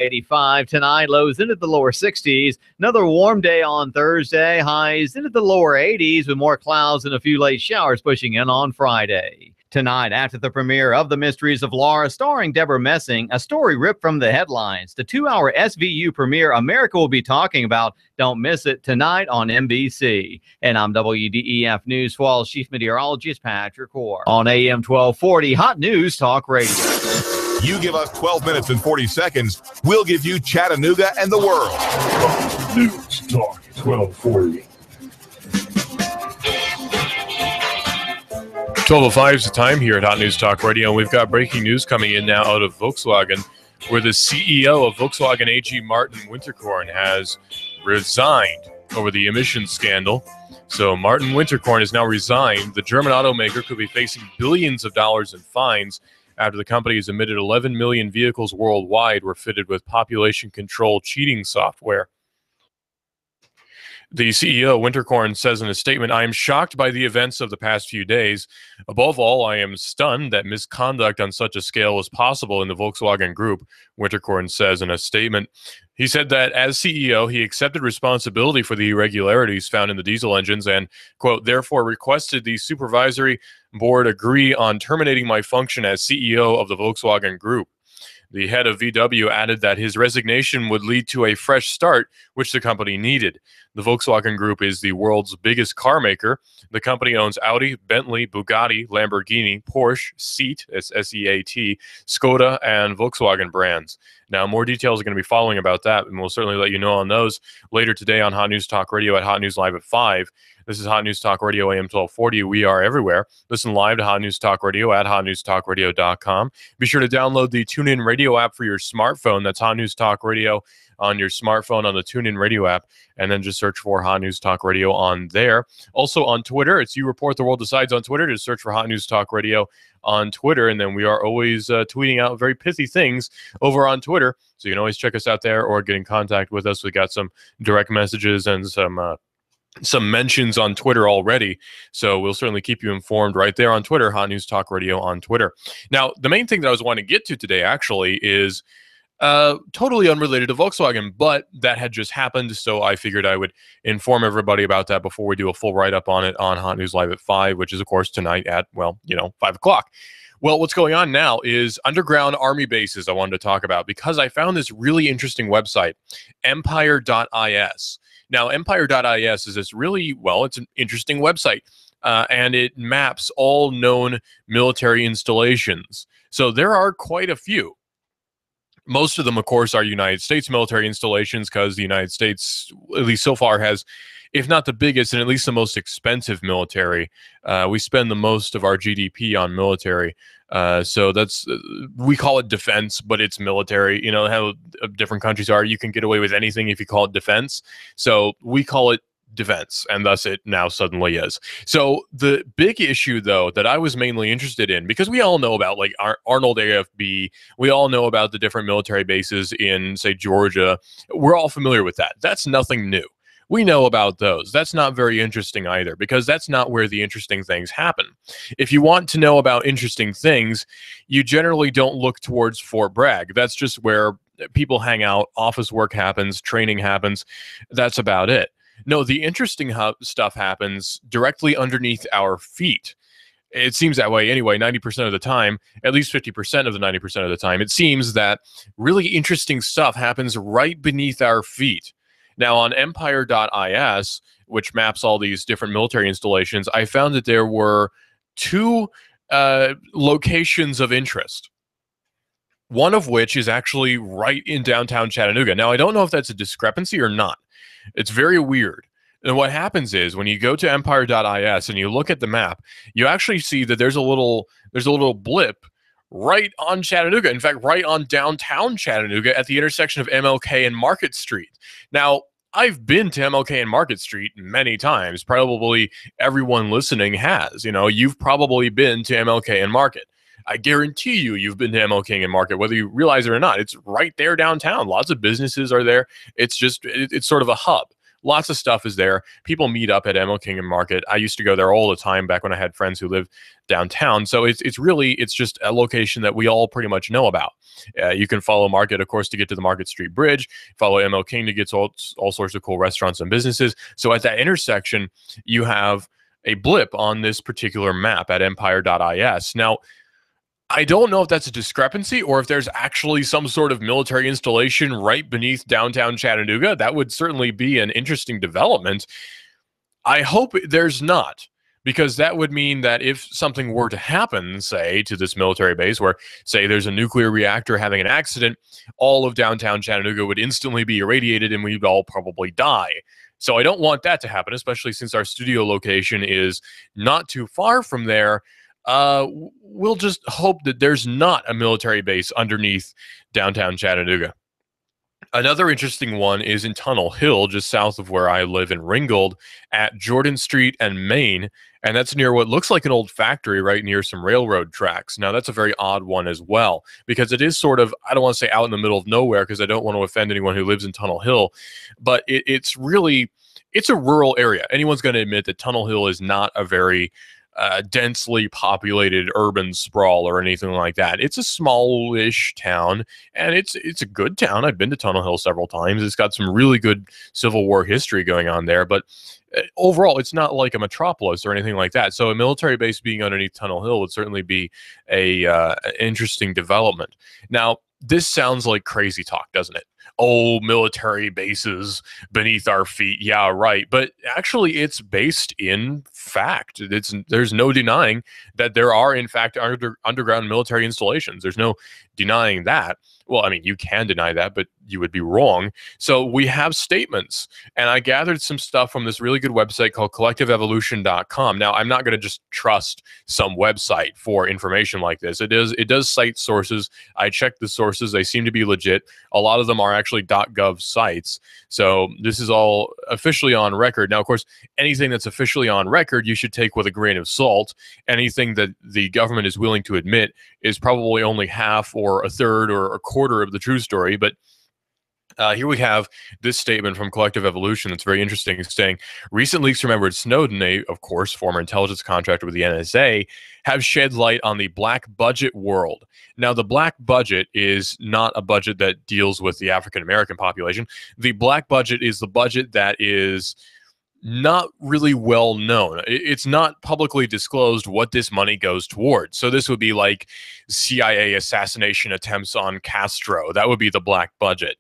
85 tonight, lows into the lower 60s. Another warm day on Thursday, highs into the lower 80s with more clouds and a few late showers pushing in on Friday. Tonight, after the premiere of The Mysteries of Laura, starring Deborah Messing, a story ripped from the headlines. The 2-hour SVU premiere America will be talking about. Don't miss it tonight on NBC. And I'm WDEF News Falls Chief Meteorologist Patrick Orr on AM 1240 Hot News Talk Radio. You give us 12 minutes and 40 seconds, we'll give you Chattanooga and the world. News Talk 1240. 12:05 is the time here at Hot News Talk Radio, and we've got breaking news coming in now out of Volkswagen, where the CEO of Volkswagen AG, Martin Winterkorn, has resigned over the emissions scandal. So Martin Winterkorn has now resigned. The German automaker could be facing billions of dollars in fines after the company has admitted 11 million vehicles worldwide were fitted with population control cheating software. The CEO, Winterkorn, says in a statement, "I am shocked by the events of the past few days. Above all, I am stunned that misconduct on such a scale was possible in the Volkswagen Group," Winterkorn says in a statement. He said that as CEO, he accepted responsibility for the irregularities found in the diesel engines and, quote, "therefore requested the supervisory board agree on terminating my function as CEO of the Volkswagen Group." The head of VW added that his resignation would lead to a fresh start, which the company needed. The Volkswagen Group is the world's biggest car maker. The company owns Audi, Bentley, Bugatti, Lamborghini, Porsche, Seat, S-E-A-T, Skoda, and Volkswagen brands. Now, more details are going to be following about that, and we'll certainly let you know on those later today on Hot News Talk Radio at Hot News Live at 5. This is Hot News Talk Radio, AM 1240. We are everywhere. Listen live to Hot News Talk Radio at hotnewstalkradio.com. Be sure to download the TuneIn Radio app for your smartphone. That's Hot News Talk Radio on your smartphone on the TuneIn Radio app, and then just search for Hot News Talk Radio on there. Also on Twitter, it's You Report the World Decides on Twitter. Just search for Hot News Talk Radio on Twitter, and then we are always tweeting out very pithy things over on Twitter, so you can always check us out there or get in contact with us. We got some direct messages and some mentions on Twitter already, so we'll certainly keep you informed right there on Twitter, Hot News Talk Radio on Twitter. Now, the main thing that I was wanting to get to today actually is totally unrelated to Volkswagen, but that had just happened, so I figured I would inform everybody about that before we do a full write-up on it on Hot News Live at 5, which is, of course, tonight at, 5 o'clock. Well, what's going on now is underground army bases I wanted to talk about, because I found this really interesting website, empire.is. Now, empire.is is this really, it's an interesting website, and it maps all known military installations. So there are quite a few. Most of them, of course, are United States military installations, because the United States, at least so far, has, if not the biggest, and at least the most expensive military. We spend the most of our GDP on military. So that's, we call it defense, but it's military. You know how different countries are. You can get away with anything if you call it defense. So we call it defense, and thus it now suddenly is. So the big issue, though, that I was mainly interested in, because we all know about like Arnold AFB, we all know about the different military bases in, say, Georgia. We're all familiar with that. That's nothing new. We know about those. That's not very interesting either, because that's not where the interesting things happen. If you want to know about interesting things, you generally don't look towards Fort Bragg. That's just where people hang out, office work happens, training happens. That's about it. No, the interesting stuff happens directly underneath our feet. It seems that way anyway, 90% of the time, at least 50% of the 90% of the time. It seems that really interesting stuff happens right beneath our feet. Now, on empire.is, which maps all these different military installations, I found that there were two locations of interest. One of which is actually right in downtown Chattanooga. Now, I don't know if that's a discrepancy or not. It's very weird. And what happens is when you go to empire.is and you look at the map, you actually see that there's a little blip right on Chattanooga. In fact, right on downtown Chattanooga at the intersection of MLK and Market Street. Now, I've been to MLK and Market Street many times. Probably everyone listening has. You know, you've probably been to MLK and Market. I guarantee you've been to MLK and Market, whether you realize it or not. It's right there downtown. Lots of businesses are there. It's just, it's sort of a hub. Lots of stuff is there. People meet up at Emerald Kingdom Market. I used to go there all the time back when I had friends who lived downtown. So it's just a location that we all pretty much know about. You can follow Market, of course, to get to the Market Street Bridge. Follow ML King to get to all sorts of cool restaurants and businesses. So at that intersection, you have a blip on this particular map at empire.is. Now, I don't know if that's a discrepancy or if there's actually some sort of military installation right beneath downtown Chattanooga. That would certainly be an interesting development. I hope there's not, because that would mean that if something were to happen, say, to this military base where, say, there's a nuclear reactor having an accident, all of downtown Chattanooga would instantly be irradiated and we'd all probably die. So I don't want that to happen, especially since our studio location is not too far from there. We'll just hope that there's not a military base underneath downtown Chattanooga. Another interesting one is in Tunnel Hill, just south of where I live in Ringgold, at Jordan Street and Main, and that's near what looks like an old factory right near some railroad tracks. Now, that's a very odd one as well, because it is sort of, I don't want to say out in the middle of nowhere, because I don't want to offend anyone who lives in Tunnel Hill, but it's a rural area. Anyone's going to admit that Tunnel Hill is not a very densely populated urban sprawl or anything like that. It's a smallish town, and it's a good town. I've been to Tunnel Hill several times. It's got some really good Civil War history going on there, but overall, it's not like a metropolis or anything like that. So a military base being underneath Tunnel Hill would certainly be an interesting development. Now, this sounds like crazy talk, doesn't it? Oh, military bases beneath our feet. Yeah, right. But actually, it's based in fact. There's no denying that there are, in fact, underground military installations. There's no denying that. Well, I mean, you can deny that, but you would be wrong. So we have statements, and I gathered some stuff from this really good website called collectiveevolution.com. Now, I'm not going to just trust some website for information like this. It does cite sources. I checked the sources. They seem to be legit. A lot of them are actually .gov sites. So this is all officially on record. Now, of course, anything that's officially on record, you should take with a grain of salt. Anything that the government is willing to admit is probably only half or a third or a quarter of the true story. But here we have this statement from Collective Evolution that's very interesting. It's saying, recent leaks from Edward Snowden, of course, former intelligence contractor with the NSA, have shed light on the black budget world. Now, the black budget is not a budget that deals with the African-American population. The black budget is the budget that is not really well known. It's not publicly disclosed what this money goes towards. So this would be like CIA assassination attempts on Castro. That would be the black budget.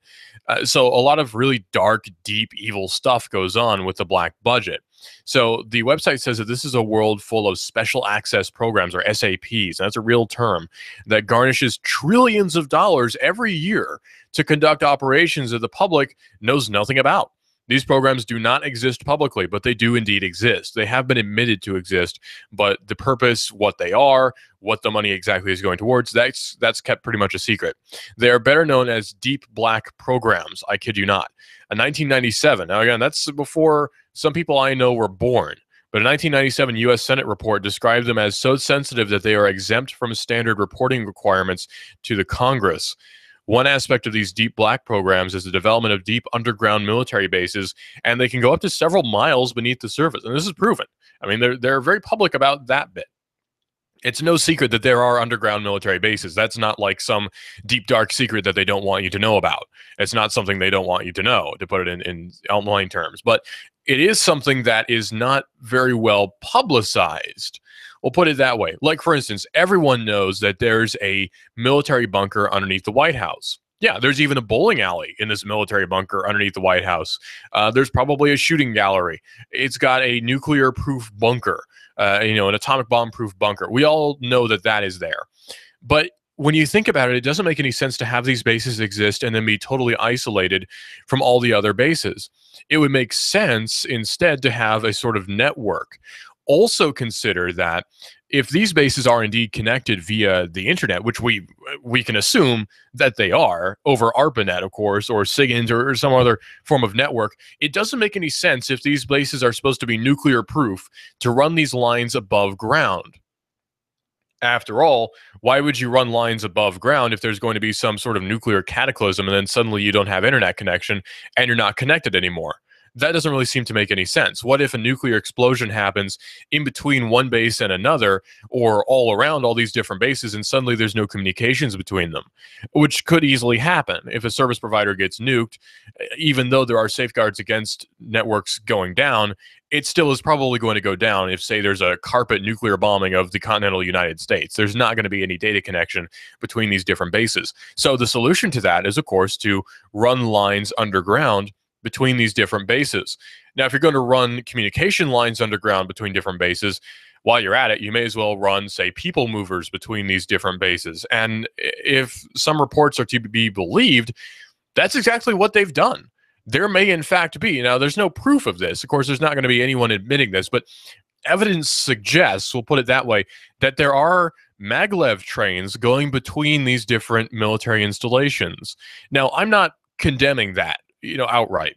So a lot of really dark, deep, evil stuff goes on with the black budget. So the website says that this is a world full of special access programs, or SAPs. That's a real term that garnishes trillions of dollars every year to conduct operations that the public knows nothing about. These programs do not exist publicly, but they do indeed exist. They have been admitted to exist, but the purpose, what they are, what the money exactly is going towards, that's kept pretty much a secret. They are better known as deep black programs. I kid you not. In 1997, now again, that's before some people I know were born, but a 1997 U.S. Senate report described them as so sensitive that they are exempt from standard reporting requirements to the Congress. One aspect of these deep black programs is the development of deep underground military bases, and they can go up to several miles beneath the surface. And this is proven. I mean, they're very public about that bit. It's no secret that there are underground military bases. That's not like some deep, dark secret that they don't want you to know about. It's not something they don't want you to know, to put it in outline terms. But it is something that is not very well publicized. We'll put it that way. Like, for instance, everyone knows that there's a military bunker underneath the White House. Yeah, there's even a bowling alley in this military bunker underneath the White House. There's probably a shooting gallery. It's got a nuclear-proof bunker, an atomic bomb-proof bunker. We all know that that is there. But when you think about it, it doesn't make any sense to have these bases exist and then be totally isolated from all the other bases. It would make sense instead to have a sort of network. Also consider that if these bases are indeed connected via the internet, which we can assume that they are, over ARPANET, of course, or SIGINT, or some other form of network, it doesn't make any sense if these bases are supposed to be nuclear proof to run these lines above ground. After all, why would you run lines above ground if there's going to be some sort of nuclear cataclysm and then suddenly you don't have internet connection and you're not connected anymore? that doesn't really seem to make any sense. What if a nuclear explosion happens in between one base and another, or all around all these different bases, and suddenly there's no communications between them, which could easily happen if a service provider gets nuked. Even though there are safeguards against networks going down, it still is probably going to go down if, say, there's a carpet nuclear bombing of the continental United States. There's not going to be any data connection between these different bases. So the solution to that is, of course, to run lines underground between these different bases. Now, if you're going to run communication lines underground between different bases, while you're at it, you may as well run, say, people movers between these different bases. And if some reports are to be believed, that's exactly what they've done. There may, in fact, be. Now, there's no proof of this. Of course, there's not going to be anyone admitting this, but evidence suggests, we'll put it that way, that there are maglev trains going between these different military installations. Now, I'm not condemning that, outright,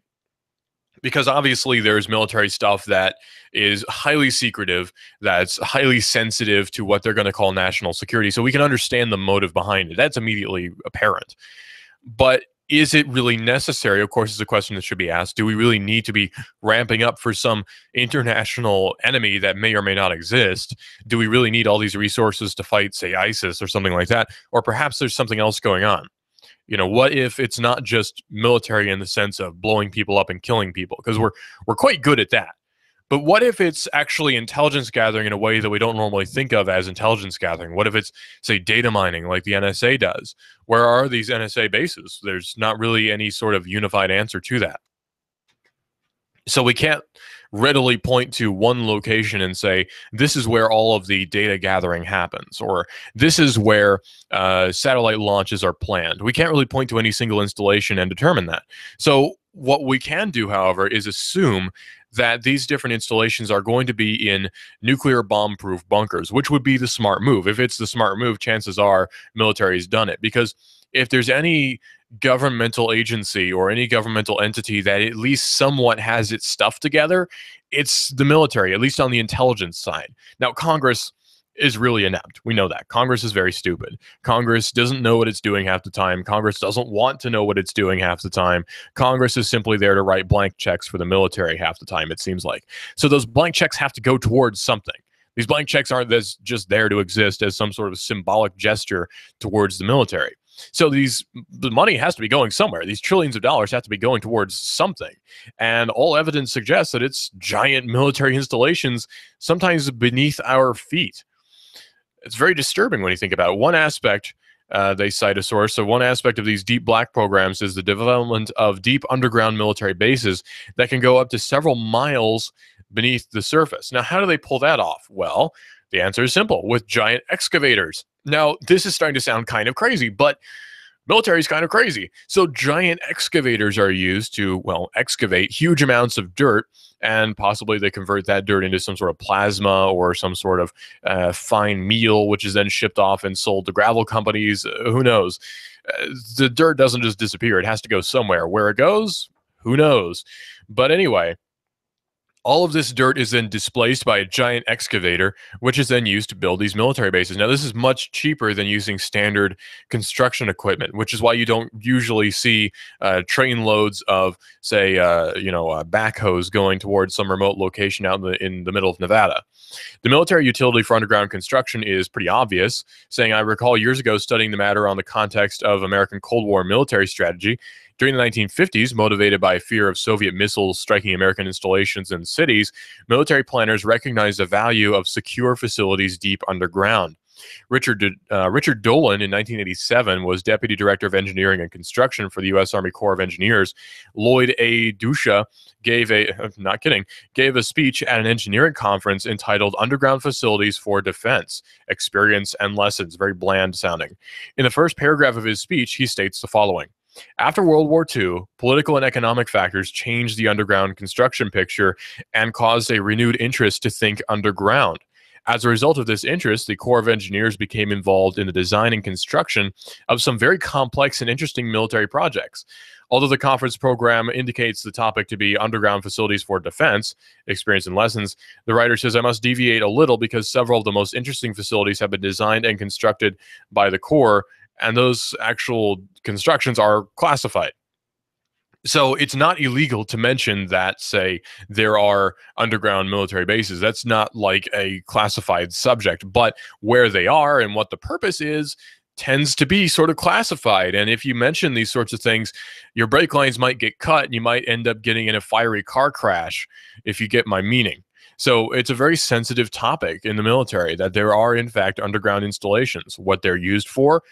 because obviously there's military stuff that is highly secretive, that's highly sensitive to what they're going to call national security. So we can understand the motive behind it. That's immediately apparent. But is it really necessary? Of course, it's a question that should be asked. Do we really need to be ramping up for some international enemy that may or may not exist? Do we really need all these resources to fight, say, ISIS or something like that? Or perhaps there's something else going on. What if it's not just military in the sense of blowing people up and killing people? Because we're quite good at that. But what if it's actually intelligence gathering in a way that we don't normally think of as intelligence gathering? What if it's, say, data mining like the NSA does? Where are these NSA bases? There's not really any sort of unified answer to that. So we can't readily point to one location and say, this is where all of the data gathering happens, or this is where satellite launches are planned. We can't really point to any single installation and determine that. So what we can do, however, is assume that these different installations are going to be in nuclear bomb-proof bunkers, which would be the smart move. If it's the smart move, chances are military's done it. Because if there's any governmental agency or any governmental entity that at least somewhat has its stuff together, it's the military, at least on the intelligence side. Now, Congress is really inept. We know that. Congress is very stupid. Congress doesn't know what it's doing half the time. Congress doesn't want to know what it's doing half the time. Congress is simply there to write blank checks for the military half the time, it seems like. So those blank checks have to go towards something. These blank checks aren't just there to exist as some sort of symbolic gesture towards the military. So the money has to be going somewhere. These trillions of dollars have to be going towards something. And all evidence suggests that it's giant military installations, sometimes beneath our feet. It's very disturbing when you think about it. One aspect, they cite a source, so one aspect of these deep black programs is the development of deep underground military bases that can go up to several miles beneath the surface. Now, how do they pull that off? Well, the answer is simple, with giant excavators. Now, this is starting to sound kind of crazy, but military is kind of crazy. So giant excavators are used to, excavate huge amounts of dirt, and possibly they convert that dirt into some sort of plasma or some sort of fine meal, which is then shipped off and sold to gravel companies. Who knows? The dirt doesn't just disappear. It has to go somewhere. Where it goes, who knows? But anyway, all of this dirt is then displaced by a giant excavator, which is then used to build these military bases. Now, this is much cheaper than using standard construction equipment, which is why you don't usually see train loads of, say, backhoes going towards some remote location out in the middle of Nevada. The military utility for underground construction is pretty obvious, saying, I recall years ago studying the matter on the context of American Cold War military strategy. During the 1950s, motivated by fear of Soviet missiles striking American installations and cities, military planners recognized the value of secure facilities deep underground. Richard Dolan in 1987 was Deputy Director of Engineering and Construction for the U.S. Army Corps of Engineers. Lloyd A. Dusha gave a speech at an engineering conference entitled Underground Facilities for Defense, Experience and Lessons. Very bland sounding. In the first paragraph of his speech, he states the following. After World War II, political and economic factors changed the underground construction picture and caused a renewed interest to think underground. As a result of this interest, the Corps of Engineers became involved in the design and construction of some very complex and interesting military projects. Although the conference program indicates the topic to be underground facilities for defense, experience and lessons, the writer says, I must deviate a little because several of the most interesting facilities have been designed and constructed by the Corps, and those actual constructions are classified. So it's not illegal to mention that, say, there are underground military bases. That's not like a classified subject, but where they are and what the purpose is tends to be sort of classified. And if you mention these sorts of things, your brake lines might get cut and you might end up getting in a fiery car crash, if you get my meaning. So it's a very sensitive topic in the military that there are, in fact, underground installations. What they're used for,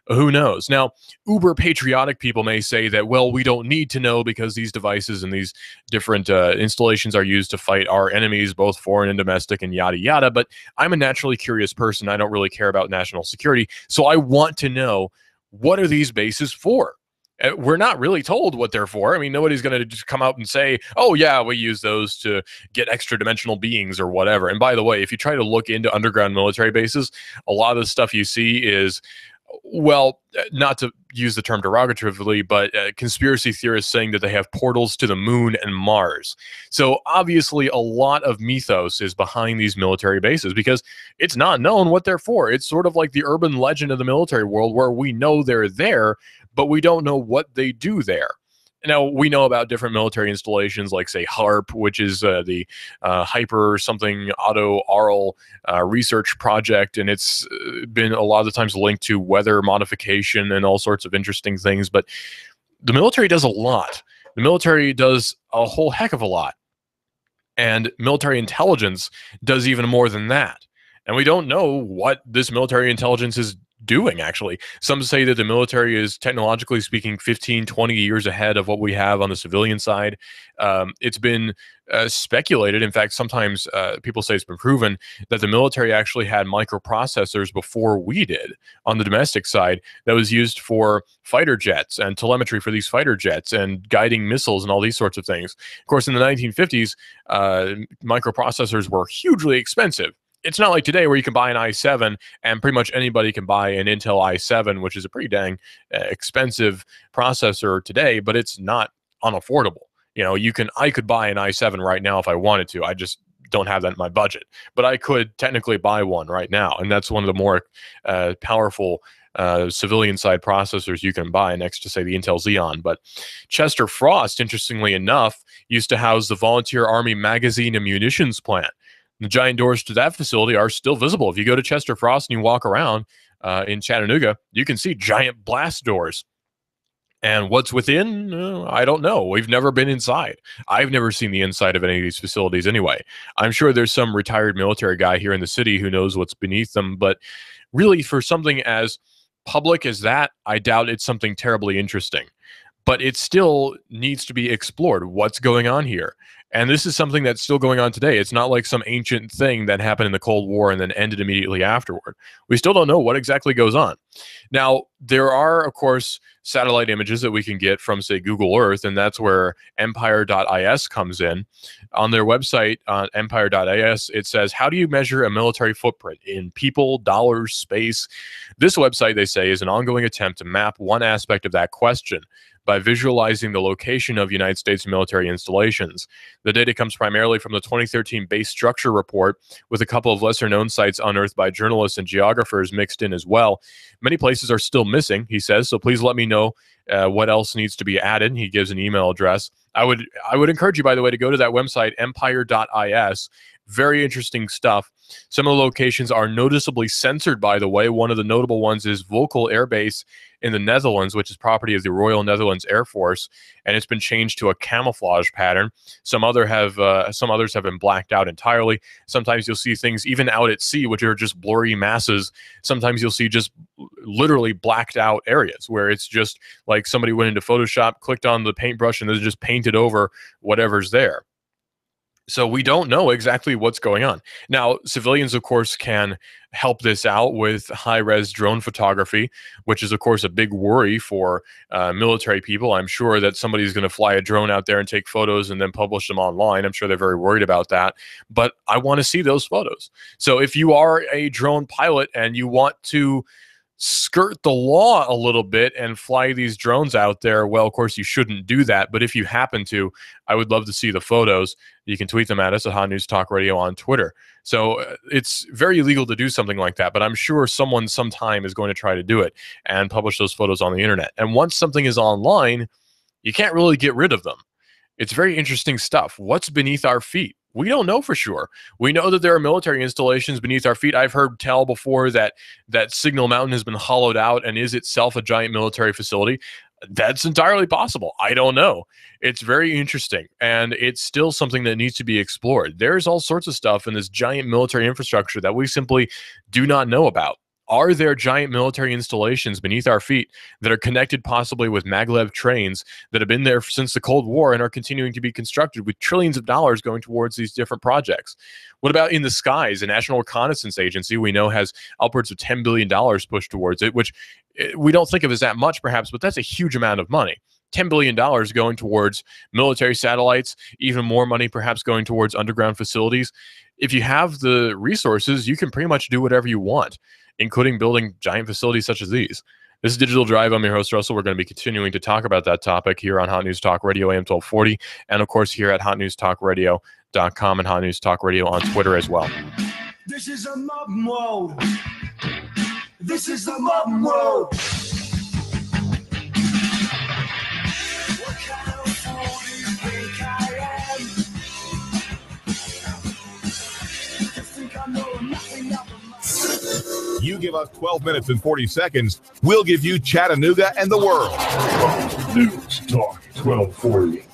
who knows? Now, uber patriotic people may say that, well, we don't need to know because these devices and these different installations are used to fight our enemies, both foreign and domestic, and yada, yada. But I'm a naturally curious person. I don't really care about national security. So I want to know, what are these bases for? We're not really told what they're for. I mean, nobody's going to just come out and say, oh, yeah, we use those to get extra dimensional beings or whatever. And by the way, if you try to look into underground military bases, a lot of the stuff you see is, well, not to use the term derogatively, but conspiracy theorists saying that they have portals to the moon and Mars. So obviously a lot of mythos is behind these military bases because it's not known what they're for. It's sort of like the urban legend of the military world where we know they're there, but we don't know what they do there. Now, we know about different military installations like, say, HARP, which is the Hyper something Auto Aural research project, and it's been a lot of the times linked to weather modification and all sorts of interesting things. But the military does a lot. The military does a whole heck of a lot. And military intelligence does even more than that. And we don't know what this military intelligence is doing, actually. Some say that the military is, technologically speaking, 15, 20 years ahead of what we have on the civilian side. It's been speculated. In fact, sometimes people say it's been proven that the military actually had microprocessors before we did on the domestic side that was used for fighter jets and telemetry for these fighter jets and guiding missiles and all these sorts of things. Of course, in the 1950s, microprocessors were hugely expensive. It's not like today where you can buy an i7 and pretty much anybody can buy an Intel i7, which is a pretty dang expensive processor today, but it's not unaffordable. You know, I could buy an i7 right now if I wanted to. I just don't have that in my budget, but I could technically buy one right now. And that's one of the more powerful civilian side processors you can buy next to, say, the Intel Xeon. But Chester Frost, interestingly enough, used to house the Volunteer Army Magazine and Munitions Plant. The giant doors to that facility are still visible. If you go to Chester Frost and you walk around in Chattanooga, you can see giant blast doors. And what's within, I don't know. We've never been inside. I've never seen the inside of any of these facilities anyway. I'm sure there's some retired military guy here in the city who knows what's beneath them. But really, for something as public as that, I doubt it's something terribly interesting. But it still needs to be explored. What's going on here? And this is something that's still going on today. It's not like some ancient thing that happened in the Cold War and then ended immediately afterward. We still don't know what exactly goes on. Now, there are, of course, satellite images that we can get from, say, Google Earth, and that's where empire.is comes in. On their website, on empire.is, it says, how do you measure a military footprint in people, dollars, space? This website, they say, is an ongoing attempt to map one aspect of that question by visualizing the location of United States military installations. The data comes primarily from the 2013 Base Structure Report, with a couple of lesser-known sites unearthed by journalists and geographers mixed in as well. Many places are still missing, he says, so please let me know what else needs to be added. He gives an email address. I would encourage you, by the way, to go to that website, empire.is. Very interesting stuff. Some of the locations are noticeably censored, by the way. One of the notable ones is Volkel Air Base in the Netherlands, which is property of the Royal Netherlands Air Force, and it's been changed to a camouflage pattern. Some others have been blacked out entirely. Sometimes you'll see things even out at sea, which are just blurry masses. Sometimes you'll see just literally blacked out areas where it's just like somebody went into Photoshop, clicked on the paintbrush, and then just painted over whatever's there. So we don't know exactly what's going on. Now, civilians, of course, can help this out with high-res drone photography, which is, of course, a big worry for military people. I'm sure that somebody's going to fly a drone out there and take photos and then publish them online. I'm sure they're very worried about that. But I want to see those photos. So if you are a drone pilot and you want to skirt the law a little bit and fly these drones out there, well, of course, you shouldn't do that. But if you happen to, I would love to see the photos. You can tweet them at us at Hot News Talk Radio on Twitter. So it's very illegal to do something like that, but I'm sure someone sometime is going to try to do it and publish those photos on the internet. And once something is online, You can't really get rid of them. It's very interesting stuff. What's beneath our feet? We don't know for sure. We know that there are military installations beneath our feet. I've heard tell before that Signal Mountain has been hollowed out and is itself a giant military facility. That's entirely possible. I don't know. It's very interesting, and it's still something that needs to be explored. There's all sorts of stuff in this giant military infrastructure that we simply do not know about. Are there giant military installations beneath our feet that are connected possibly with maglev trains that have been there since the Cold War and are continuing to be constructed with trillions of dollars going towards these different projects? What about in the skies? The National Reconnaissance Agency, we know, has upwards of $10 billion pushed towards it, which we don't think of as that much perhaps, but that's a huge amount of money. $10 billion going towards military satellites, even more money perhaps going towards underground facilities. If you have the resources, you can pretty much do whatever you want, including building giant facilities such as these. This is Digital Drive. I'm your host, Russell. We're going to be continuing to talk about that topic here on Hot News Talk Radio AM 1240, and of course here at hotnewstalkradio.com and Hot News Talk Radio on Twitter as well. This is a mob mode. This is the mob mode. What kind of fool do you think I am? You think I know nothing about You give us 12 minutes and 40 seconds, we'll give you Chattanooga and the world. News Talk 1240.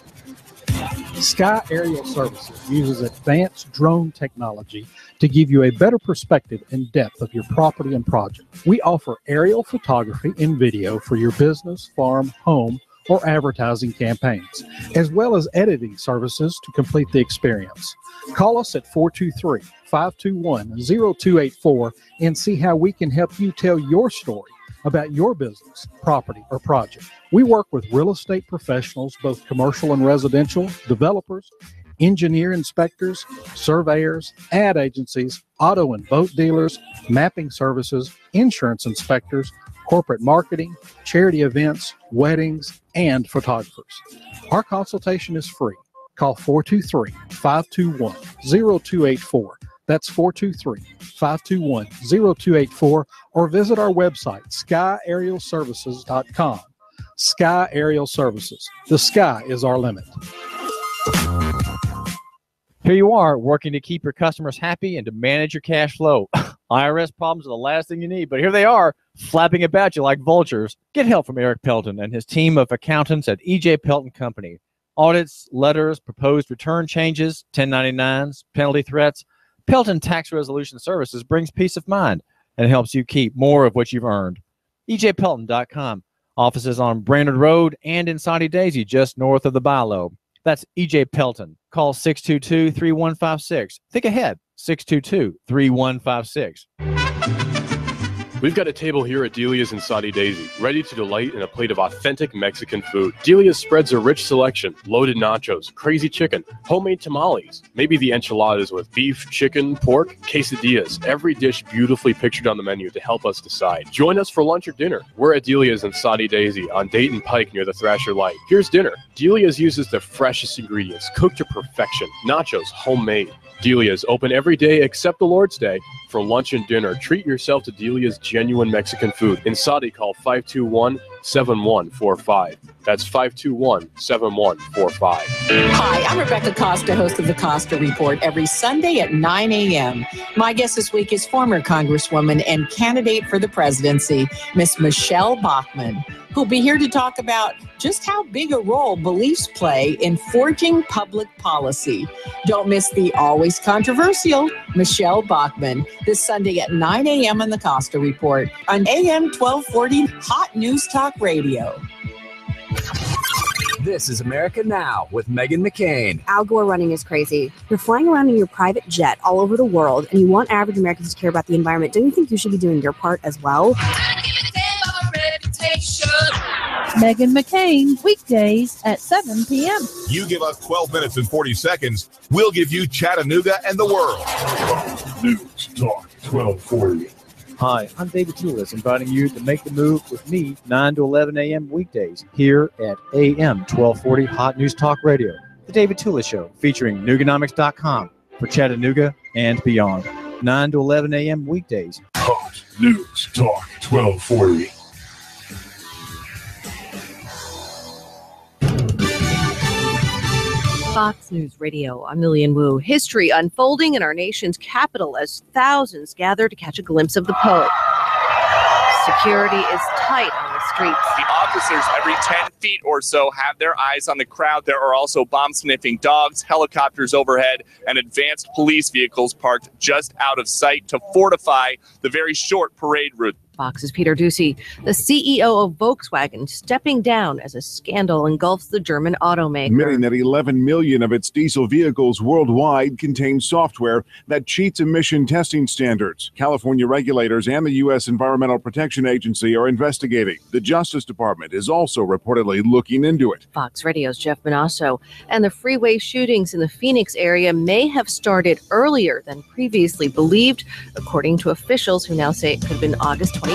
Sky Aerial Services uses advanced drone technology to give you a better perspective and depth of your property and project. We offer aerial photography and video for your business, farm, home, or advertising campaigns, as well as editing services to complete the experience. Call us at 423-521-0284 and see how we can help you tell your story about your business, property, or project. We work with real estate professionals, both commercial and residential, developers, engineer inspectors, surveyors, ad agencies, auto and boat dealers, mapping services, insurance inspectors, corporate marketing, charity events, weddings, and photographers. Our consultation is free. Call 423-521-0284. That's 423-521-0284, or visit our website, skyaerialservices.com. Sky Aerial Services. The sky is our limit. Here you are, working to keep your customers happy and to manage your cash flow. IRS problems are the last thing you need, but here they are, flapping about you like vultures. Get help from Eric Pelton and his team of accountants at E.J. Pelton Company. Audits, letters, proposed return changes, 1099s, penalty threats. Pelton Tax Resolution Services brings peace of mind and helps you keep more of what you've earned. EJPelton.com. Offices on Brainerd Road and in Soddy Daisy, just north of the Bilo. That's EJ Pelton. Call 622-3156. Think ahead, 622-3156. We've got a table here at Delia's in Soddy Daisy, ready to delight in a plate of authentic Mexican food. Delia's spreads a rich selection: loaded nachos, crazy chicken, homemade tamales, maybe the enchiladas with beef, chicken, pork, quesadillas. Every dish beautifully pictured on the menu to help us decide. Join us for lunch or dinner. We're at Delia's in Soddy Daisy on Dayton Pike near the Thrasher Light. Here's dinner. Delia's uses the freshest ingredients, cooked to perfection. Nachos, homemade. Delia's open every day except the Lord's Day. For lunch and dinner, treat yourself to Delia's genuine Mexican food. In Soddy, call 521-7145. That's 521-7145. Hi, I'm Rebecca Costa, host of the Costa Report, every Sunday at 9 a.m. My guest this week is former Congresswoman and candidate for the presidency, Miss Michelle Bachmann, who'll be here to talk about just how big a role beliefs play in forging public policy. Don't miss the always controversial Michelle Bachmann this Sunday at 9 a.m. on the Costa Report on AM 1240 Hot News Talk Radio. This is America Now with Meghan McCain. Al Gore running is crazy. You're flying around in your private jet all over the world, and you want average Americans to care about the environment. Don't you think you should be doing your part as well? Meghan McCain, weekdays at 7 p.m. You give us 12 minutes and 40 seconds, we'll give you Chattanooga and the world. News Talk 1240. Hi, I'm David Tulis, inviting you to make the move with me 9 to 11 a.m. weekdays here at AM 1240 Hot News Talk Radio. The David Tulis Show, featuring Nooganomics.com for Chattanooga and beyond. 9 to 11 a.m. weekdays. Hot News Talk 1240. Fox News Radio, I'm Lillian Wu. History unfolding in our nation's capital as thousands gather to catch a glimpse of the poet. Security is tight on the streets. The officers every 10 feet or so have their eyes on the crowd. There are also bomb-sniffing dogs, helicopters overhead, and advanced police vehicles parked just out of sight to fortify the very short parade route. Fox's Peter Ducey, the CEO of Volkswagen, stepping down as a scandal engulfs the German automaker. Admitting that 11 million of its diesel vehicles worldwide contain software that cheats emission testing standards. California regulators and the U.S. Environmental Protection Agency are investigating. The Justice Department is also reportedly looking into it. Fox Radio's Jeff Manasso, and the freeway shootings in the Phoenix area may have started earlier than previously believed, according to officials who now say it could have been August 27th.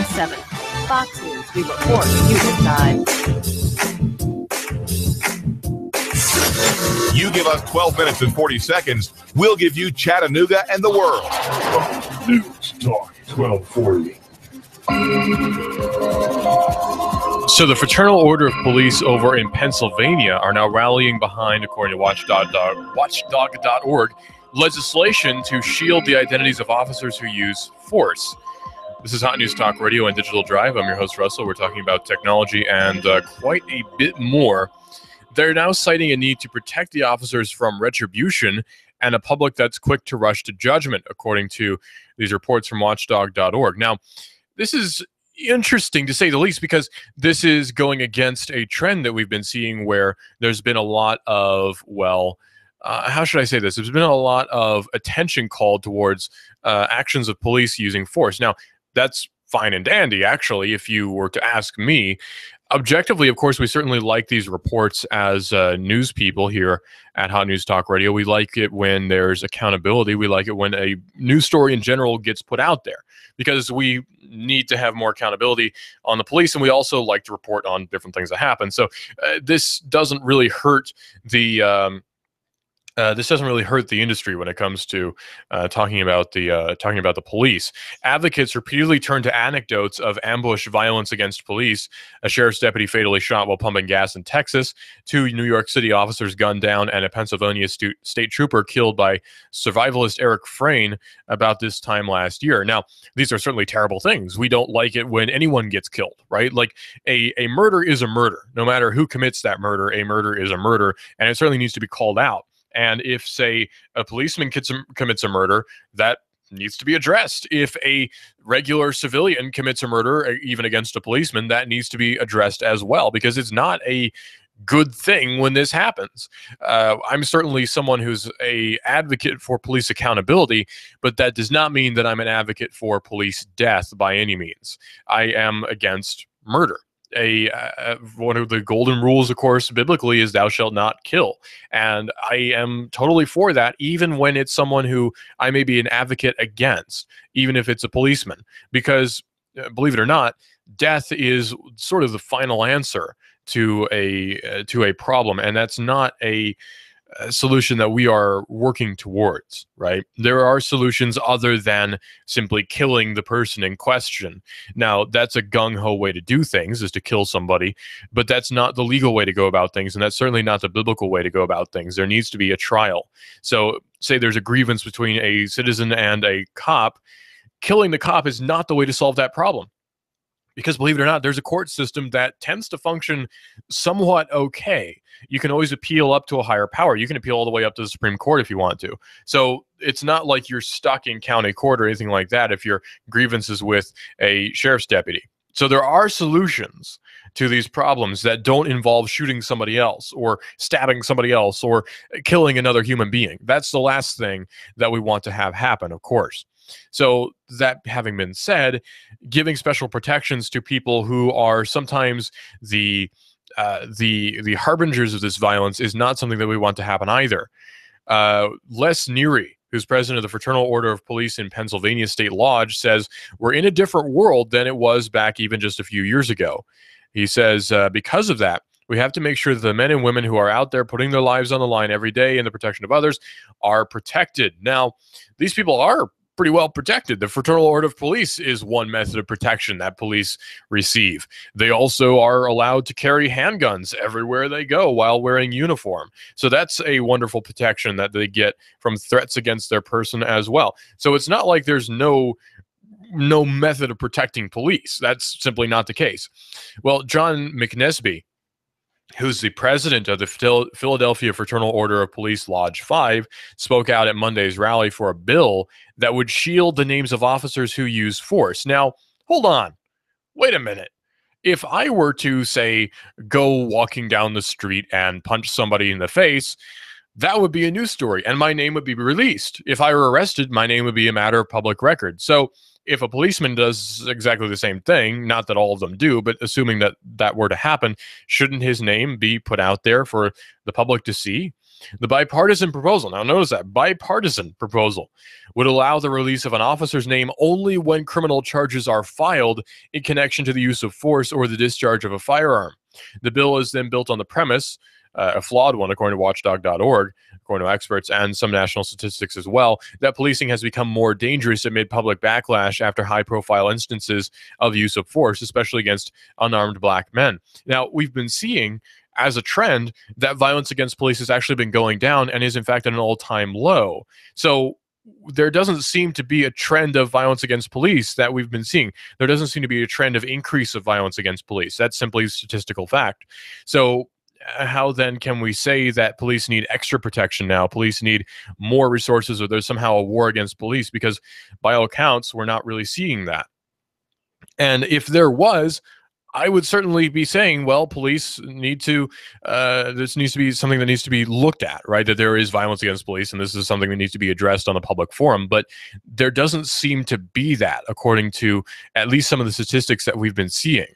Fox News, we report, you decide. You give us 12 minutes and 40 seconds, we'll give you Chattanooga and the world. News Talk 1240. So the Fraternal Order of Police over in Pennsylvania are now rallying behind, according to Watchdog.org, legislation to shield the identities of officers who use force. This is Hot News Talk Radio and Digital Drive. I'm your host, Russell. We're talking about technology and quite a bit more. They're now citing a need to protect the officers from retribution and a public that's quick to rush to judgment, according to these reports from Watchdog.org. Now, this is interesting to say the least, because this is going against a trend that we've been seeing where there's been a lot of, how should I say this? There's been a lot of attention called towards actions of police using force. Now, that's fine and dandy, actually, if you were to ask me. Objectively, of course, we certainly like these reports as news people here at Hot News Talk Radio. We like it when there's accountability. We like it when a news story in general gets put out there, because we need to have more accountability on the police, and we also like to report on different things that happen. So this doesn't really hurt the industry when it comes to talking about the police. Advocates repeatedly turn to anecdotes of ambush violence against police. A sheriff's deputy fatally shot while pumping gas in Texas. 2 New York City officers gunned down, and a Pennsylvania state trooper killed by survivalist Eric Frayne about this time last year. Now, these are certainly terrible things. We don't like it when anyone gets killed, right? Like a murder is a murder. No matter who commits that murder, a murder is a murder, and it certainly needs to be called out. And if, say, a policeman commits a murder, that needs to be addressed. If a regular civilian commits a murder, even against a policeman, that needs to be addressed as well, because it's not a good thing when this happens. I'm certainly someone who's an advocate for police accountability, but that does not mean that I'm an advocate for police death by any means. I am against murder. One of the golden rules, of course, biblically, is thou shalt not kill. And I am totally for that, even when it's someone who I may be an advocate against, even if it's a policeman. Because, believe it or not, death is sort of the final answer to a problem, and that's not a solution that we are working towards, right? There are solutions other than simply killing the person in question. Now, that's a gung-ho way to do things, is to kill somebody, but that's not the legal way to go about things, and that's certainly not the biblical way to go about things. There needs to be a trial. So, say there's a grievance between a citizen and a cop. Killing the cop is not the way to solve that problem. Because, believe it or not, there's a court system that tends to function somewhat okay. You can always appeal up to a higher power. You can appeal all the way up to the Supreme Court if you want to. So it's not like you're stuck in county court or anything like that if your grievance is with a sheriff's deputy. So there are solutions to these problems that don't involve shooting somebody else or stabbing somebody else or killing another human being. That's the last thing that we want to have happen, of course. So that having been said, giving special protections to people who are sometimes the harbingers of this violence is not something that we want to happen either. Les Noory, who's president of the Fraternal Order of Police in Pennsylvania State Lodge, says we're in a different world than it was back even just a few years ago. He says because of that, we have to make sure that the men and women who are out there putting their lives on the line every day in the protection of others are protected. Now, these people are pretty well protected. The Fraternal Order of Police is one method of protection that police receive. They also are allowed to carry handguns everywhere they go while wearing uniform. So that's a wonderful protection that they get from threats against their person as well. So it's not like there's no method of protecting police. That's simply not the case. Well, John McNesby, who's the president of the Philadelphia Fraternal Order of Police Lodge 5, spoke out at Monday's rally for a bill that would shield the names of officers who use force. Now, hold on. Wait a minute. If I were to, say, go walking down the street and punch somebody in the face, that would be a news story, and my name would be released. If I were arrested, my name would be a matter of public record. So if a policeman does exactly the same thing, not that all of them do, but assuming that that were to happen, shouldn't his name be put out there for the public to see? The bipartisan proposal, now notice that, bipartisan proposal, would allow the release of an officer's name only when criminal charges are filed in connection to the use of force or the discharge of a firearm. The bill is then built on the premise, a flawed one according to watchdog.org, according to experts and some national statistics as well, that policing has become more dangerous amid public backlash after high-profile instances of use of force, especially against unarmed black men. Now, we've been seeing as a trend that violence against police has actually been going down and is in fact at an all-time low. So there doesn't seem to be a trend of violence against police that we've been seeing. There doesn't seem to be a trend of increase of violence against police. That's simply statistical fact. So how then can we say that police need extra protection now? Police need more resources, or there's somehow a war against police? Because by all accounts, we're not really seeing that. And if there was, I would certainly be saying, well, police need to, this needs to be something that needs to be looked at, right? That there is violence against police, and this is something that needs to be addressed on the public forum. But there doesn't seem to be that, according to at least some of the statistics that we've been seeing.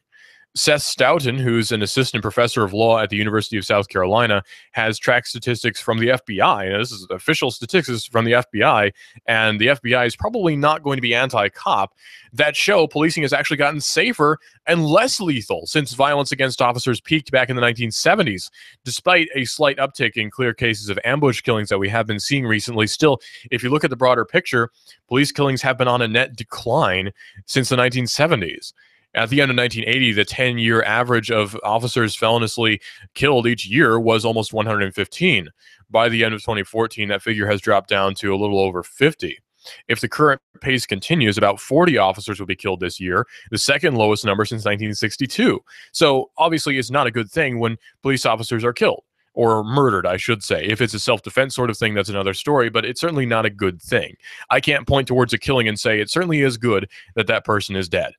Seth Stoughton, who's an assistant professor of law at the University of South Carolina, has tracked statistics from the FBI. Now, this is official statistics from the FBI, and the FBI is probably not going to be anti-cop, that show policing has actually gotten safer and less lethal since violence against officers peaked back in the 1970s. Despite a slight uptick in clear cases of ambush killings that we have been seeing recently, still, if you look at the broader picture, police killings have been on a net decline since the 1970s. At the end of 1980, the 10-year average of officers feloniously killed each year was almost 115. By the end of 2014, that figure has dropped down to a little over 50. If the current pace continues, about 40 officers will be killed this year, the second lowest number since 1962. So obviously, it's not a good thing when police officers are killed, or murdered, I should say. If it's a self-defense sort of thing, that's another story, but it's certainly not a good thing. I can't point towards a killing and say it certainly is good that that person is dead.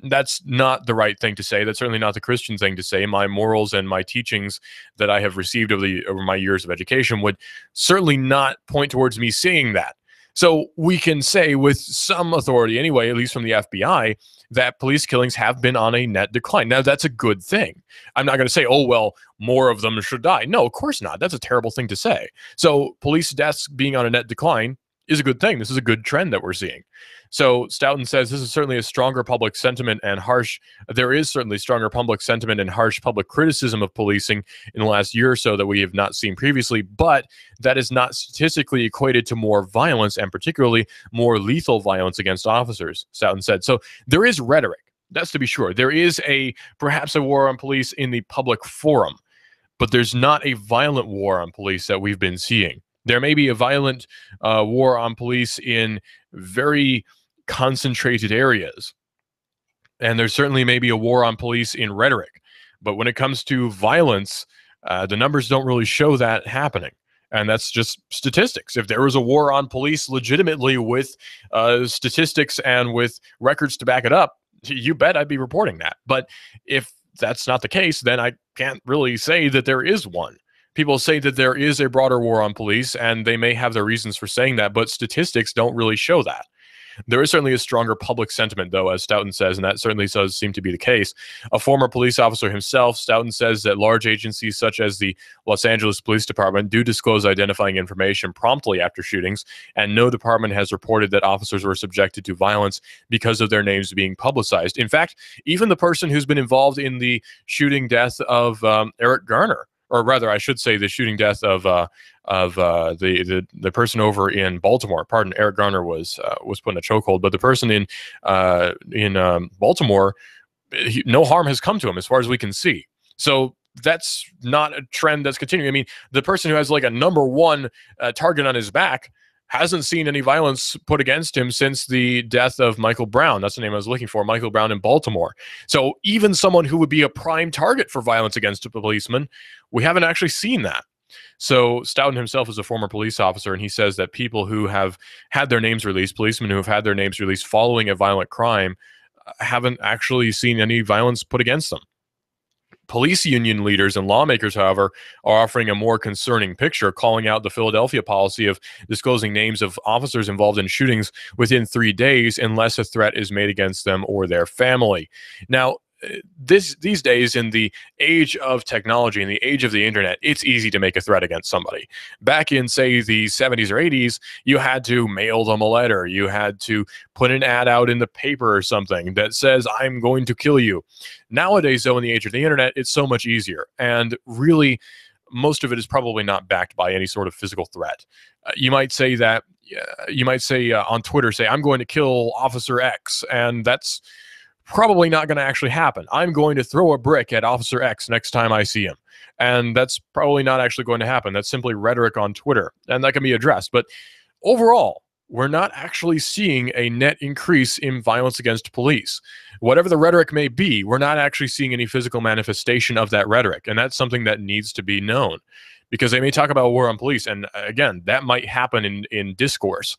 That's not the right thing to say. That's certainly not the Christian thing to say. My morals and my teachings that I have received over my years of education would certainly not point towards me saying that. So we can say with some authority anyway, at least from the FBI, that police killings have been on a net decline. Now, that's a good thing. I'm not going to say, oh, well, more of them should die. No, of course not. That's a terrible thing to say. So police deaths being on a net decline is a good thing. This is a good trend that we're seeing. So Stoughton says this is certainly a stronger public sentiment and harsh. There is certainly stronger public sentiment and harsh public criticism of policing in the last year or so that we have not seen previously, but that is not statistically equated to more violence, and particularly more lethal violence against officers, Stoughton said. So there is rhetoric. That's to be sure. There is perhaps a war on police in the public forum, but there's not a violent war on police that we've been seeing. There may be a violent war on police in very concentrated areas, and there certainly may be a war on police in rhetoric. But when it comes to violence, the numbers don't really show that happening. And that's just statistics. If there was a war on police legitimately with statistics and with records to back it up, you bet I'd be reporting that. But if that's not the case, then I can't really say that there is one. People say that there is a broader war on police, and they may have their reasons for saying that, but statistics don't really show that. There is certainly a stronger public sentiment, though, as Stoughton says, and that certainly does seem to be the case. A former police officer himself, Stoughton says that large agencies such as the Los Angeles Police Department do disclose identifying information promptly after shootings, and no department has reported that officers were subjected to violence because of their names being publicized. In fact, even the person who's been involved in the shooting death of Eric Garner or rather, I should say, the shooting death of the person over in Baltimore. Pardon, Eric Garner was put in a chokehold, but the person in Baltimore, no harm has come to him as far as we can see. So that's not a trend that's continuing. I mean, the person who has like a #1 target on his back hasn't seen any violence put against him since the death of Michael Brown. That's the name I was looking for, Michael Brown in Baltimore. So even someone who would be a prime target for violence against a policeman, we haven't actually seen that. So Stoughton himself is a former police officer, and he says that people who have had their names released, policemen who have had their names released following a violent crime, haven't actually seen any violence put against them. Police union leaders and lawmakers, however, are offering a more concerning picture, calling out the Philadelphia policy of disclosing names of officers involved in shootings within 3 days unless a threat is made against them or their family. Now, these days, in the age of technology, in the age of the internet, it's easy to make a threat against somebody. Back in, say, the 70s or 80s, you had to mail them a letter. You had to put an ad out in the paper or something that says, I'm going to kill you. Nowadays, though, in the age of the internet, it's so much easier. And really, most of it is probably not backed by any sort of physical threat. You might say on Twitter, say, I'm going to kill Officer X, and that's probably not going to actually happen. I'm going to throw a brick at Officer X next time I see him. And that's probably not actually going to happen. That's simply rhetoric on Twitter, and that can be addressed. But overall, we're not actually seeing a net increase in violence against police. Whatever the rhetoric may be, we're not actually seeing any physical manifestation of that rhetoric. And that's something that needs to be known, because they may talk about war on police. And again, that might happen in discourse.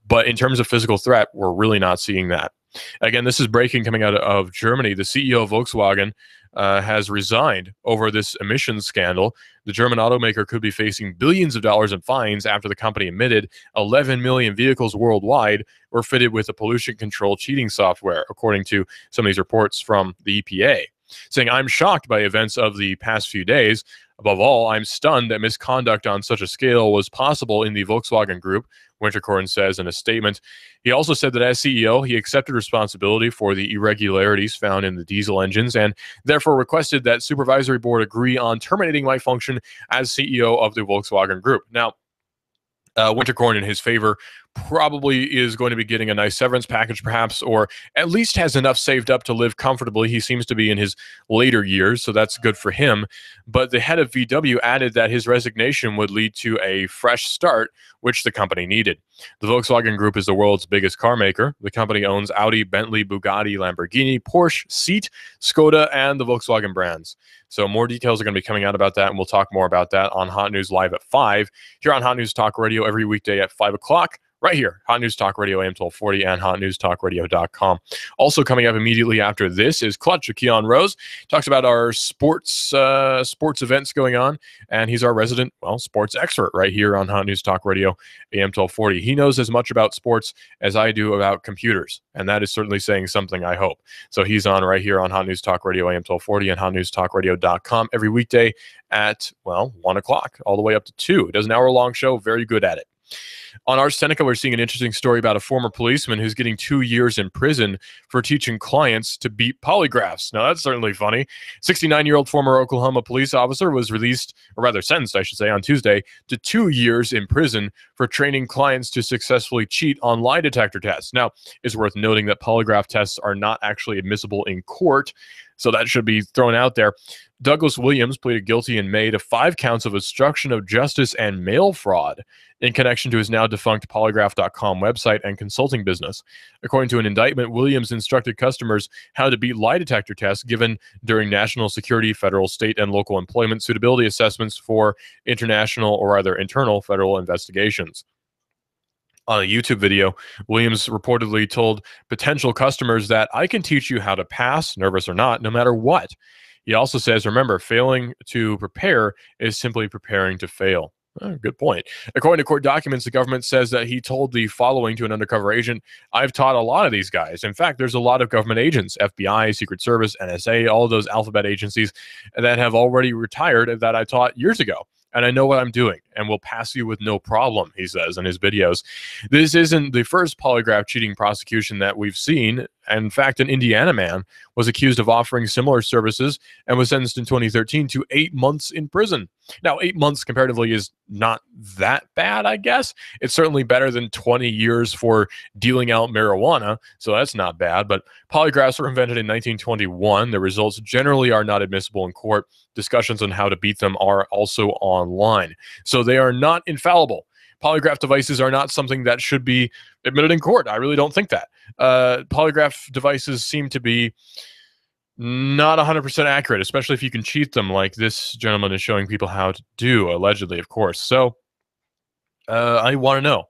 But in terms of physical threat, we're really not seeing that. Again, this is breaking coming out of Germany. The CEO of Volkswagen has resigned over this emissions scandal. The German automaker could be facing billions of dollars in fines after the company admitted 11 million vehicles worldwide were fitted with a pollution control cheating software, according to some of these reports from the EPA, saying, I'm shocked by events of the past few days. Above all, I'm stunned that misconduct on such a scale was possible in the Volkswagen Group, Winterkorn says in a statement. He also said that as CEO, he accepted responsibility for the irregularities found in the diesel engines and therefore requested that supervisory board agree on terminating my function as CEO of the Volkswagen Group. Now, Winterkorn, in his favor, probably is going to be getting a nice severance package, perhaps, or at least has enough saved up to live comfortably. He seems to be in his later years, so that's good for him. But the head of VW added that his resignation would lead to a fresh start, which the company needed. The Volkswagen Group is the world's biggest car maker. The company owns Audi, Bentley, Bugatti, Lamborghini, Porsche, Seat, Skoda, and the Volkswagen brands. So more details are going to be coming out about that, and we'll talk more about that on Hot News Live at 5, here on Hot News Talk Radio every weekday at 5 o'clock. Right here, Hot News Talk Radio AM 1240 and hotnewstalkradio.com. Also coming up immediately after this is Clutch with Keon Rose. Talks about our sports events going on, and he's our resident, sports expert right here on Hot News Talk Radio AM 1240. He knows as much about sports as I do about computers, and that is certainly saying something, I hope. So he's on right here on Hot News Talk Radio AM 1240 and hotnewstalkradio.com every weekday at, 1 o'clock all the way up to 2. It does an hour-long show, very good at it. On Ars Technica, we're seeing an interesting story about a former policeman who's getting 2 years in prison for teaching clients to beat polygraphs. Now, that's certainly funny. 69-year-old former Oklahoma police officer was released, or rather sentenced, I should say, on Tuesday to 2 years in prison for training clients to successfully cheat on lie detector tests. Now, it's worth noting that polygraph tests are not actually admissible in court, so that should be thrown out there. Douglas Williams pleaded guilty in May to 5 counts of obstruction of justice and mail fraud in connection to his now defunct polygraph.com website and consulting business. According to an indictment, Williams instructed customers how to beat lie detector tests given during national security, federal, state, and local employment suitability assessments for international or either internal federal investigations. On a YouTube video, Williams reportedly told potential customers that I can teach you how to pass, nervous or not, no matter what. He also says, remember, failing to prepare is simply preparing to fail. Good point. According to court documents, the government says that he told the following to an undercover agent, I've taught a lot of these guys. In fact, there's a lot of government agents, FBI, Secret Service, NSA, all of those alphabet agencies that have already retired that I taught years ago. And I know what I'm doing. and will pass you with no problem, he says in his videos. This isn't the first polygraph cheating prosecution that we've seen. In fact, an Indiana man was accused of offering similar services and was sentenced in 2013 to 8 months in prison. Now, 8 months comparatively is not that bad, I guess. It's certainly better than 20 years for dealing out marijuana, so that's not bad. But polygraphs were invented in 1921. The results generally are not admissible in court. Discussions on how to beat them are also online. So they are not infallible. Polygraph devices are not something that should be admitted in court. I really don't think that. Polygraph devices seem to be not 100% accurate, especially if you can cheat them like this gentleman is showing people how to do, allegedly, of course. So I want to know.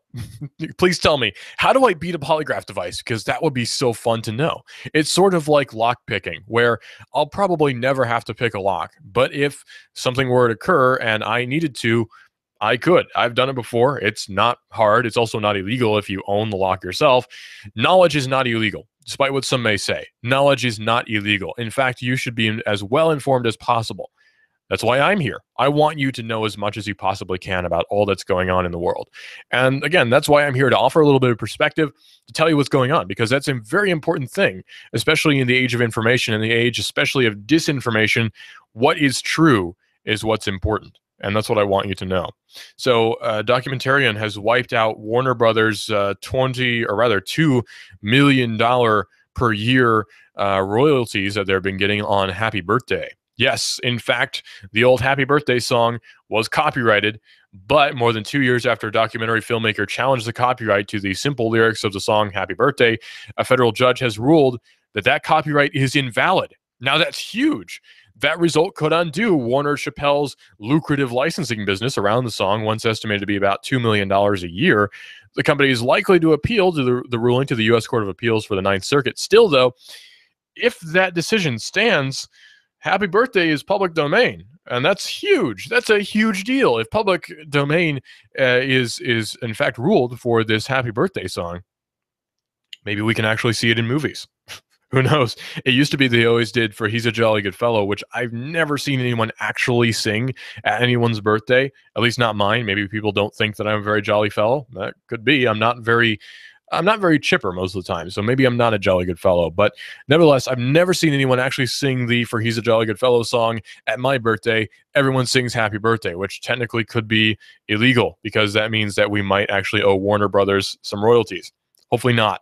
Please tell me, how do I beat a polygraph device? Because that would be so fun to know. It's sort of like lock picking, where I'll probably never have to pick a lock. But if something were to occur and I needed to, I could. I've done it before. It's not hard. It's also not illegal if you own the lock yourself. Knowledge is not illegal, despite what some may say. Knowledge is not illegal. In fact, you should be as well informed as possible. That's why I'm here. I want you to know as much as you possibly can about all that's going on in the world. And again, that's why I'm here, to offer a little bit of perspective, to tell you what's going on, because that's a very important thing, especially in the age of information, in the age especially of disinformation. What is true is what's important. And that's what I want you to know. So documentarian has wiped out Warner Brothers' $2 million per year royalties that they've been getting on Happy Birthday. Yes, in fact, the old Happy Birthday song was copyrighted, but more than 2 years after a documentary filmmaker challenged the copyright to the simple lyrics of the song Happy Birthday, a federal judge has ruled that that copyright is invalid. Now that's huge. That result could undo Warner Chappelle's lucrative licensing business around the song, once estimated to be about $2 million a year. The company is likely to appeal to the ruling to the U.S. Court of Appeals for the Ninth Circuit. Still, though, if that decision stands, Happy Birthday is public domain, and that's huge. That's a huge deal. If public domain is in fact ruled for this Happy Birthday song, maybe we can actually see it in movies. Who knows? It used to be they always did for He's a Jolly Good Fellow, which I've never seen anyone actually sing at anyone's birthday, at least not mine. Maybe people don't think that I'm a very jolly fellow. That could be. I'm not very chipper most of the time, so maybe I'm not a jolly good fellow. But nevertheless, I've never seen anyone actually sing the For He's a Jolly Good Fellow song at my birthday. Everyone sings Happy Birthday, which technically could be illegal, because that means that we might actually owe Warner Brothers some royalties. Hopefully not.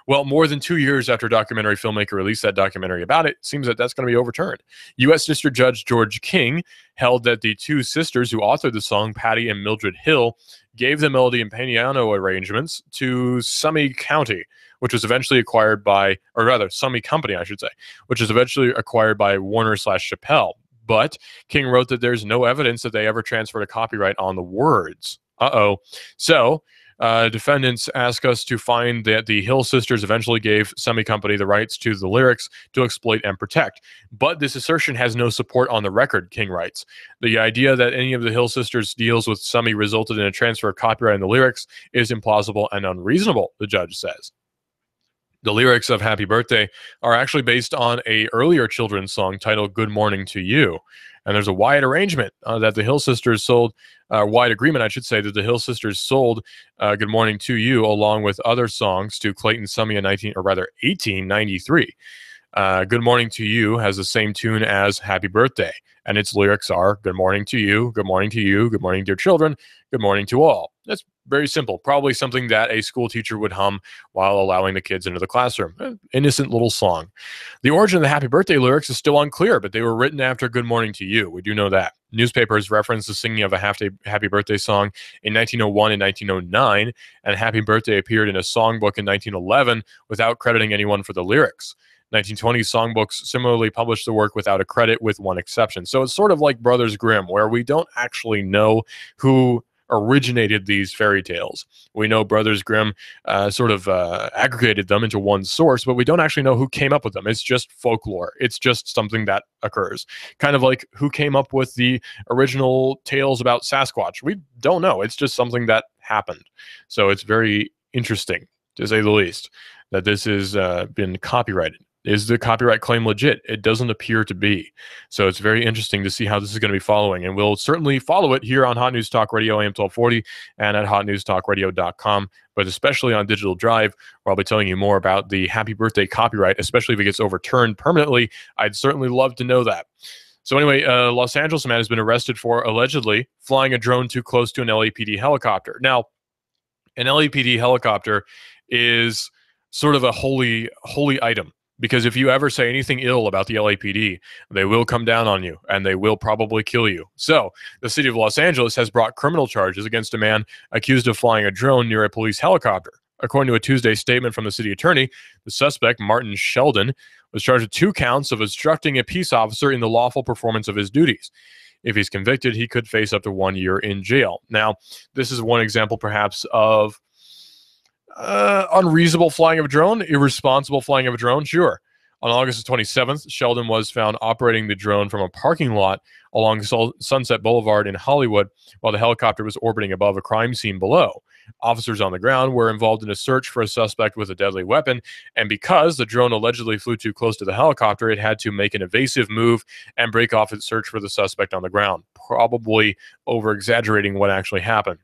Well, more than 2 years after a documentary filmmaker released that documentary about it, seems that that's going to be overturned. U.S. District Judge George King held that the two sisters who authored the song, Patty and Mildred Hill, gave the melody and piano arrangements to Summit County, which was eventually acquired by, or rather, Summit Company, I should say, which was eventually acquired by Warner/Chappelle. But King wrote that there's no evidence that they ever transferred a copyright on the words. So defendants ask us to find that the Hill sisters eventually gave Summit Company the rights to the lyrics to exploit and protect. But this assertion has no support on the record, King writes. The idea that any of the Hill sisters' deals with Summit resulted in a transfer of copyright in the lyrics is implausible and unreasonable, the judge says. The lyrics of Happy Birthday are actually based on an earlier children's song titled Good Morning to You. And there's a wide arrangement that the Hill sisters sold, wide agreement, I should say, that the Hill sisters sold Good Morning to You along with other songs to Clayton Summit in 1893. Good Morning to You has the same tune as Happy Birthday, and its lyrics are good morning to you, good morning to you, good morning, dear children, good morning to all. That's very simple. Probably something that a school teacher would hum while allowing the kids into the classroom. Innocent little song. The origin of the Happy Birthday lyrics is still unclear, but they were written after Good Morning to You. We do know that. Newspapers reference the singing of a Happy Birthday song in 1901 and 1909, and Happy Birthday appeared in a songbook in 1911 without crediting anyone for the lyrics. 1920 songbooks similarly published the work without a credit, with one exception. So it's sort of like Brothers Grimm, where we don't actually know who originated these fairy tales. We know Brothers Grimm aggregated them into one source, but we don't actually know who came up with them. It's just folklore. It's just something that occurs. Kind of like who came up with the original tales about Sasquatch. We don't know. It's just something that happened. So it's very interesting, to say the least, that this has been copyrighted Is the copyright claim legit? It doesn't appear to be. So it's very interesting to see how this is going to be following. And we'll certainly follow it here on Hot News Talk Radio AM 1240 and at hotnewstalkradio.com, but especially on Digital Drive, where I'll be telling you more about the happy birthday copyright, especially if it gets overturned permanently. I'd certainly love to know that. So anyway, Los Angeles man has been arrested for allegedly flying a drone too close to an LAPD helicopter. Now, an LAPD helicopter is sort of a holy item, because if you ever say anything ill about the LAPD, they will come down on you and they will probably kill you. So the city of Los Angeles has brought criminal charges against a man accused of flying a drone near a police helicopter. According to a Tuesday statement from the city attorney, the suspect, Martin Sheldon, was charged with 2 counts of obstructing a peace officer in the lawful performance of his duties. If he's convicted, he could face up to 1 year in jail. Now, this is one example perhaps of unreasonable flying of a drone, irresponsible flying of a drone, sure. On August 27th, Sheldon was found operating the drone from a parking lot along Sunset Boulevard in Hollywood while the helicopter was orbiting above a crime scene below. Officers on the ground were involved in a search for a suspect with a deadly weapon, and because the drone allegedly flew too close to the helicopter, it had to make an evasive move and break off its search for the suspect on the ground, probably over-exaggerating what actually happened.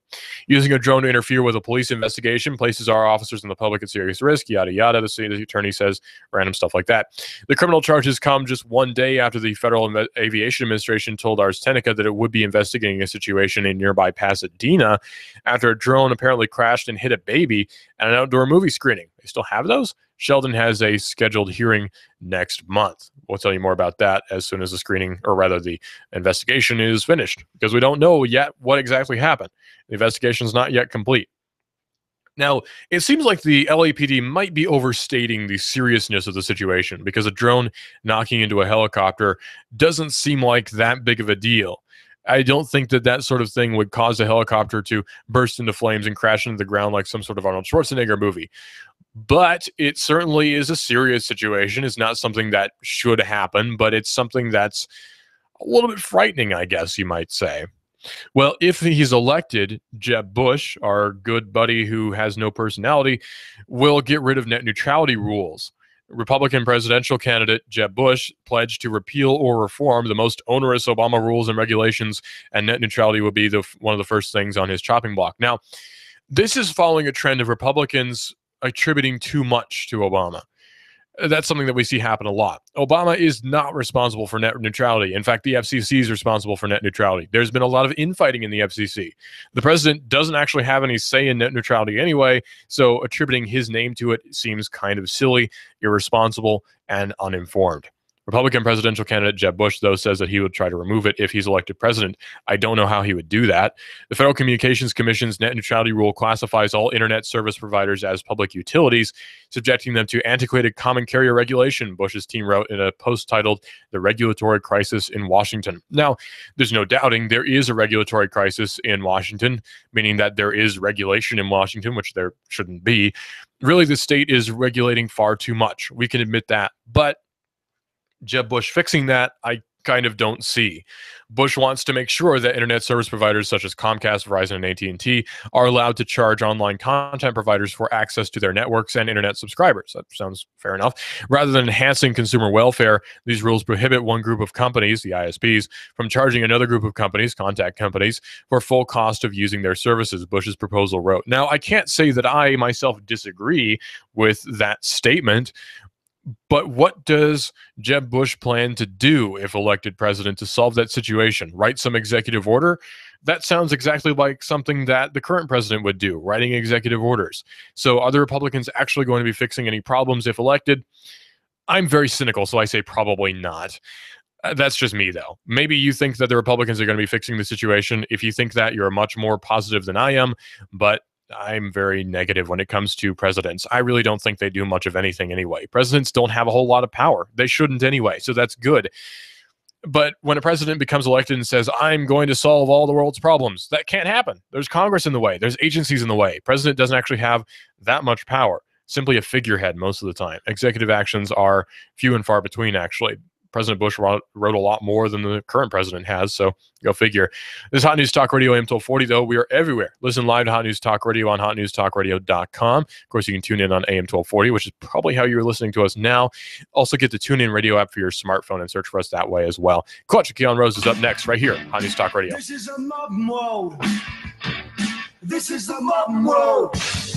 Using a drone to interfere with a police investigation places our officers and the public at serious risk, yada yada, the city attorney says, random stuff like that. The criminal charges come just 1 day after the Federal Aviation Administration told Ars Technica that it would be investigating a situation in nearby Pasadena after a drone apparently crashed and hit a baby at an outdoor movie screening. They still have those? Sheldon has a scheduled hearing next month. We'll tell you more about that as soon as the screening, or rather the investigation, is finished, because we don't know yet what exactly happened. The investigation is not yet complete. Now, it seems like the LAPD might be overstating the seriousness of the situation, because a drone knocking into a helicopter doesn't seem like that big of a deal. I don't think that that sort of thing would cause a helicopter to burst into flames and crash into the ground like some sort of Arnold Schwarzenegger movie. But it certainly is a serious situation. It's not something that should happen, but it's something that's a little bit frightening, I guess you might say. Well, if he's elected, Jeb Bush, our good buddy who has no personality, will get rid of net neutrality rules. Republican presidential candidate Jeb Bush pledged to repeal or reform the most onerous Obama rules and regulations, and net neutrality will be one of the first things on his chopping block. Now, this is following a trend of Republicans attributing too much to Obama. That's something that we see happen a lot. Obama is not responsible for net neutrality. In fact, the FCC is responsible for net neutrality. There's been a lot of infighting in the FCC. The president doesn't actually have any say in net neutrality anyway, so attributing his name to it seems kind of silly, irresponsible, and uninformed. Republican presidential candidate Jeb Bush, though, says that he would try to remove it if he's elected president. I don't know how he would do that. The Federal Communications Commission's net neutrality rule classifies all internet service providers as public utilities, subjecting them to antiquated common carrier regulation, Bush's team wrote in a post titled The Regulatory Crisis in Washington. Now, there's no doubting there is a regulatory crisis in Washington, meaning that there is regulation in Washington, which there shouldn't be. Really, the state is regulating far too much. We can admit that. But Jeb Bush fixing that, I kind of don't see. Bush wants to make sure that internet service providers such as Comcast, Verizon, and AT&T are allowed to charge online content providers for access to their networks and internet subscribers. That sounds fair enough. Rather than enhancing consumer welfare, these rules prohibit one group of companies, the ISPs, from charging another group of companies, contact companies, for full cost of using their services, Bush's proposal wrote. Now, I can't say that I myself disagree with that statement, but what does Jeb Bush plan to do if elected president to solve that situation? Write some executive order? That sounds exactly like something that the current president would do, writing executive orders. So are the Republicans actually going to be fixing any problems if elected? I'm very cynical, so I say probably not. That's just me, though. Maybe you think that the Republicans are going to be fixing the situation. If you think that, you're much more positive than I am, but I'm very negative when it comes to presidents. I really don't think they do much of anything anyway. Presidents don't have a whole lot of power. They shouldn't anyway, so that's good. But when a president becomes elected and says, I'm going to solve all the world's problems, that can't happen. There's Congress in the way. There's agencies in the way. President doesn't actually have that much power. Simply a figurehead most of the time. Executive actions are few and far between, actually. President Bush wrote a lot more than the current president has, so go figure. This is Hot News Talk Radio AM 1240, though. We are everywhere. Listen live to Hot News Talk Radio on hotnewstalkradio.com. Of course, you can tune in on AM 1240, which is probably how you're listening to us now. Also, get the TuneIn Radio app for your smartphone and search for us that way as well. Coach Keon Rose is up next right here, Hot News Talk Radio. This is a mob mode. This is the mob mode.